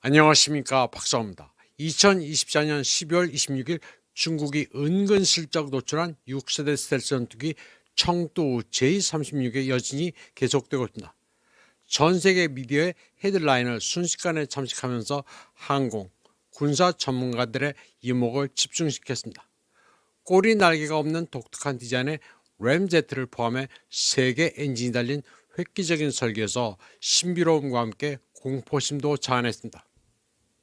안녕하십니까, 박사입니다. 2024년 12월 26일 중국이 은근슬쩍 노출한 6세대 스텔스 전투기 청두 J-36의 여진이 계속되고 있습니다. 전 세계 미디어의 헤드라인을 순식간에 잠식하면서 항공, 군사 전문가들의 이목을 집중시켰습니다. 꼬리 날개가 없는 독특한 디자인의 램제트를 포함해 3개 엔진이 달린 획기적인 설계에서 신비로움과 함께 공포심도 자아냈습니다.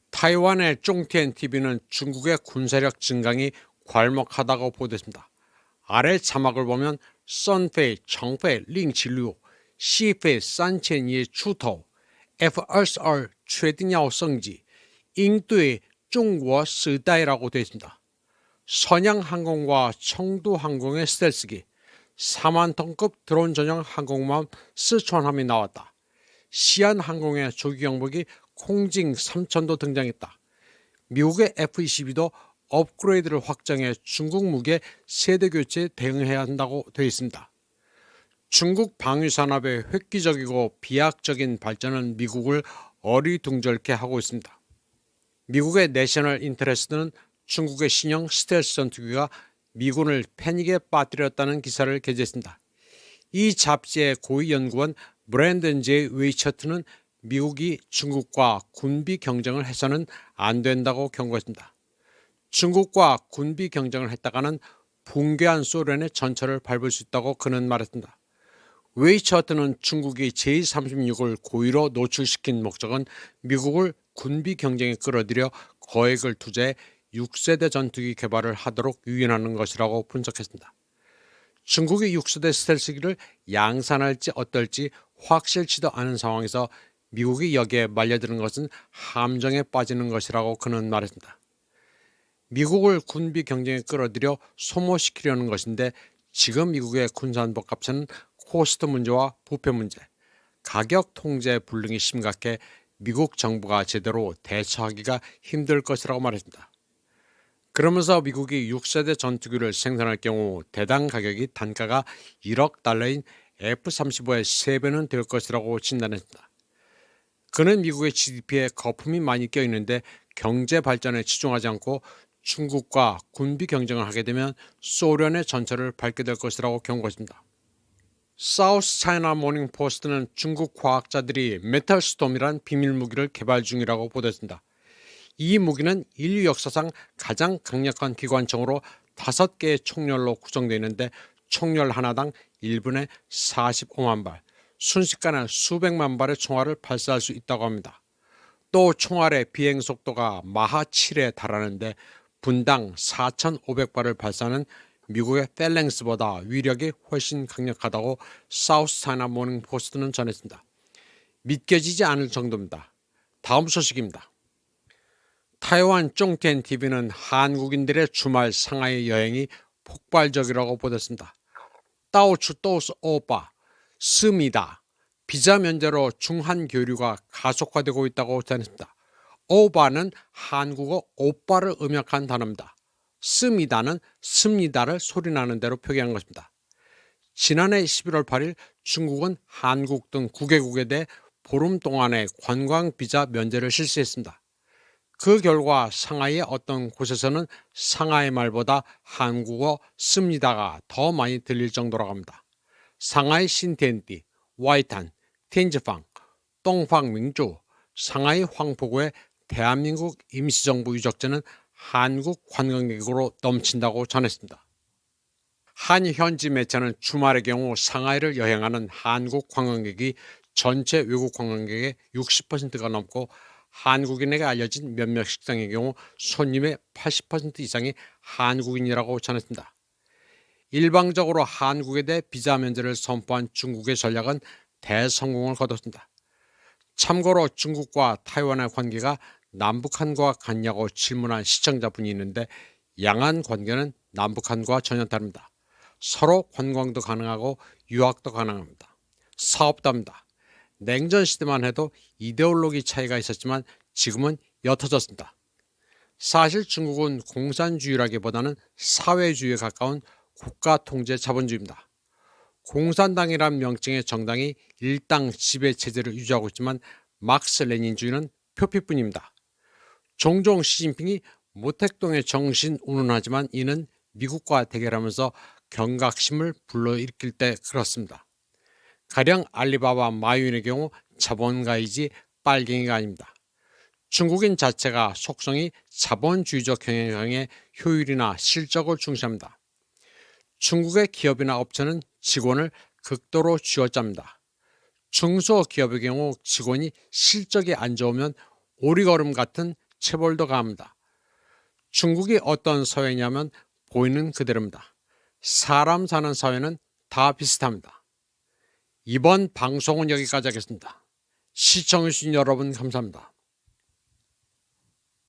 타이완의 쫑티엔 TV는 중국의 군사력 증강이 괄목하다고 보도했습니다. 아래 자막을 보면 선페이, 청페이, 링치류, 시페이, 산첸이의 추토, F22최定要升级, 잉뚜의 중국 시대라고 되어 있습니다. 선양항공과 청두항공의 스텔스기, 4만톤급 드론 전용 항공모함 스촨함이 나왔다. 시안항공의 조기 경보기 콩징 3000도 등장했다. 미국의 F-22도 업그레이드를 확장해 중국 무기의 세대 교체에 대응해야 한다고 되어 있습니다. 중국 방위산업의 획기적이고 비약적인 발전은 미국을 어리둥절케 하고 있습니다. 미국의 내셔널 인터레스트는 중국의 신형 스텔스 전투기가 미군을 패닉에 빠뜨렸다는 기사를 게재했습니다. 이 잡지의 고위 연구원 브랜든 J. 웨이처트는 미국이 중국과 군비 경쟁을 해서는 안 된다고 경고했습니다. 중국과 군비 경쟁을 했다가는 붕괴한 소련의 전철을 밟을 수 있다고 그는 말했습니다. 웨이처트는 중국이 J-36을 고의로 노출시킨 목적은 미국을 군비 경쟁에 끌어들여 거액을 투자해 6세대 전투기 개발을 하도록 유인하는 것이라고 분석했습니다. 중국이 6세대 스텔스기를 양산할지 어떨지 확실치도 않은 상황에서 미국이 여기에 말려드는 것은 함정에 빠지는 것이라고 그는 말했습니다. 미국을 군비 경쟁에 끌어들여 소모시키려는 것인데 지금 미국의 군사안보 값은 코스트 문제와 부패 문제, 가격 통제 불능이 심각해 미국 정부가 제대로 대처하기가 힘들 것이라고 말했습니다. 그러면서 미국이 6세대 전투기를 생산할 경우 대당 가격이 단가가 1억 달러인 F-35의 3배는 될 것이라고 진단했습니다. 그는 미국의 GDP에 거품이 많이 껴있는데 경제 발전에 치중하지 않고 중국과 군비 경쟁을 하게 되면 소련의 전철을 밟게 될 것이라고 경고했습니다. 사우스 차이나 모닝 포스트는 중국 과학자들이 메탈스톰이란 비밀 무기를 개발 중이라고 보도했습니다. 이 무기는 인류 역사상 가장 강력한 기관총으로 5개의 총열로 구성되어 있는데 총열 하나당 1분에 45만 발, 순식간에 수백만 발의 총알을 발사할 수 있다고 합니다. 또 총알의 비행 속도가 마하 7에 달하는데 분당 4,500발을 발사하는 미국의 펠랭스보다 위력이 훨씬 강력하다고 사우스 차이나 모닝 포스트는 전했습니다. 믿겨지지 않을 정도입니다. 다음 소식입니다. 타이완 쫑티엔 TV는 한국인들의 주말 상하이 여행이 폭발적이라고 보도했습니다. 따오추 또스 오빠, 스미다, 비자 면제로 중한 교류가 가속화되고 있다고 전했습니다. 오바는 한국어 오빠를 음역한 단어입니다. 스미다는 씁니다를 소리나는 대로 표기한 것입니다. 지난해 11월 8일 중국은 한국 등 9개국에 대해 보름 동안의 관광 비자 면제를 실시했습니다. 그 결과 상하이의 어떤 곳에서는 상하이 말보다 한국어 씁니다가 더 많이 들릴 정도라고 합니다. 상하이 신텐띠, 와이탄, 텐지팡, 똥팡민주, 상하이 황포구의 대한민국 임시정부 유적지는 한국 관광객으로 넘친다고 전했습니다. 한 현지 매체는 주말의 경우 상하이를 여행하는 한국 관광객이 전체 외국 관광객의 60%가 넘고 한국인에게 알려진 몇몇 식당의 경우 손님의 80% 이상이 한국인이라고 전했습니다. 일방적으로 한국에 대해 비자 면제를 선포한 중국의 전략은 대성공을 거뒀습니다. 참고로 중국과 타이완의 관계가 남북한과 같냐고 질문한 시청자분이 있는데 양안 관계는 남북한과 전혀 다릅니다. 서로 관광도 가능하고 유학도 가능합니다. 사업도 합니다. 냉전 시대만 해도 이데올로기 차이가 있었지만 지금은 옅어졌습니다. 사실 중국은 공산주의라기보다는 사회주의에 가까운 국가통제 자본주의입니다. 공산당이란 명칭의 정당이 일당 지배체제를 유지하고 있지만 막스 레닌주의는 표피뿐입니다. 종종 시진핑이 모택동의 정신 운운하지만 이는 미국과 대결하면서 경각심을 불러일으킬 때 그렇습니다. 가령 알리바바 마윈의 경우 자본가이지 빨갱이가 아닙니다. 중국인 자체가 속성이 자본주의적 경영의 효율이나 실적을 중시합니다. 중국의 기업이나 업체는 직원을 극도로 쥐어짭니다. 중소기업의 경우 직원이 실적이 안 좋으면 오리걸음 같은 체벌도 가합니다. 중국이 어떤 사회냐면 보이는 그대로입니다. 사람 사는 사회는 다 비슷합니다. 이번 방송은 여기까지 하겠습니다. 시청해주신 여러분 감사합니다.